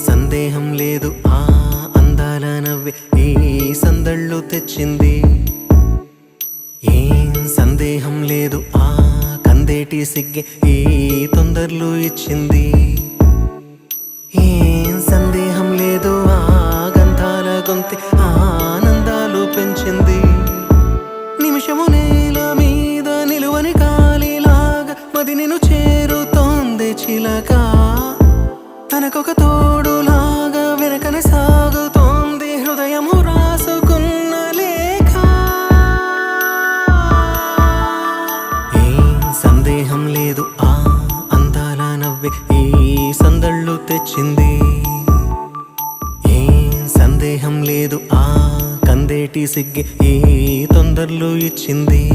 సందేహం లేదు ఆ అందాల నవ్వే ఈ సందళ్ళు తెచ్చింది. ఏం సందేహం లేదు ఆ కందేటి సిగ్గే ఈ తొందరలు ఇచ్చింది. ఏం సందేహం లేదు ఆ గంధాల గొంతె ఆనందాలు పెంచింది. నిమిషము నేల మీద నిలువని కాలిలాగా మది నిన్ను చేరుతోంది చిలక. తనకొక తోడులాగా వెనకనే సాగుతోంది హృదయము రాసుకున్న లేఖ. ఏం సందేహం లేదు ఆ అందాల నవ్వే ఈ సందళ్ళు తెచ్చింది. ఏం సందేహం లేదు ఆ కందేటి సిగ్గే ఈ తొందరలు ఇచ్చింది.